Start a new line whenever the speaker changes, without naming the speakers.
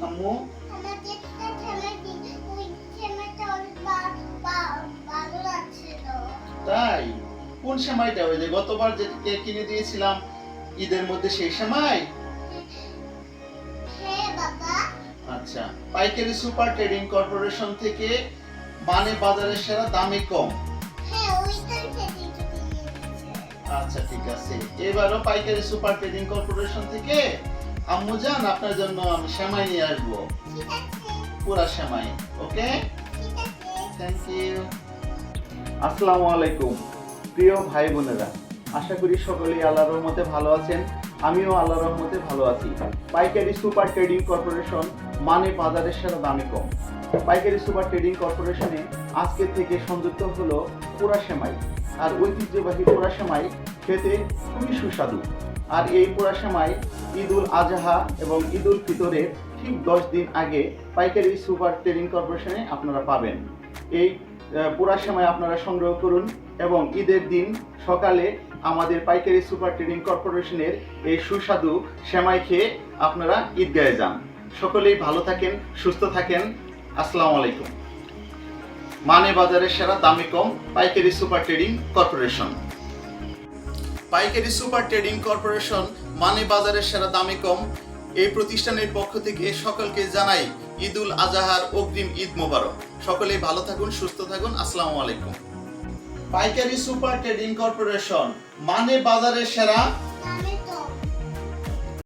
আম্মু? তাই? কোন সেমাইটা? ওই যে গতবার যে কেক কিনে দিয়েছিলাম ঈদের মধ্যে, সেই সেমাই? আচ্ছা, পাইকারি সুপার ট্রেডিং কর্পোরেশন থেকে মানে বাজারের সেরা, দামে কম। আচ্ছা ঠিক আছে, এবারও পাইকারি সুপার ট্রেডিং কর্পোরেশন থেকে আম্মু জান আপনার জন্য আমি সেমাই নিয়ে আসবো, পুরা সেমাই। ওকে, থ্যাংক ইউ। আসসালামু আলাইকুম প্রিয় ভাই বোনেরা, আশা করি সকলেই আল্লাহর রহমতে ভালো আছেন। আমিও আল্লাহর রহমতে ভালো আছি। পাইকারি সুপার ট্রেডিং কর্পোরেশন মানে বাজারের সেরা, দামে কম। পাইকারি সুপার ট্রেডিং কর্পোরেশনে আজকে থেকে সংযুক্ত হলো পোড়া সেমাই। আর ঐতিহ্যবাহী পোড়া সেমাই খেতে খুবই সুস্বাদু। আর এই পোড়া সেমাই ঈদ উল আজহা এবং ঈদ উল ফিতরের ঠিক 10 দিন আগে পাইকারি সুপার ট্রেডিং কর্পোরেশনে আপনারা পাবেন। এই পোড়া সেমাই আপনারা সংগ্রহ করুন এবং ঈদের দিন সকালে আমাদের পাইকারি সুপার ট্রেডিং কর্পোরেশনের এই সুস্বাদু সেমাই খেয়ে আপনারা ঈদগাহে যান। সকলেই ভালো থাকেন, সুস্থ থাকেন। আসসালামু আলাইকুম। মানে বাজারের সেরা, দামে কম, পাইকারি সুপার ট্রেডিং কর্পোরেশন। পাইকারি সুপার ট্রেডিং কর্পোরেশন মানে বাজারের সেরা, দামে কম এই প্রতিষ্ঠানের পক্ষ থেকে সকলকে জানাই ঈদ উল আজহার অগ্রিম ঈদ মোবারক। সকলেই ভালো থাকুন, সুস্থ থাকুন। আসসালামু আলাইকুম। পাইকারি সুপার ট্রেডিং কর্পোরেশন মানে বাজারের সেরা,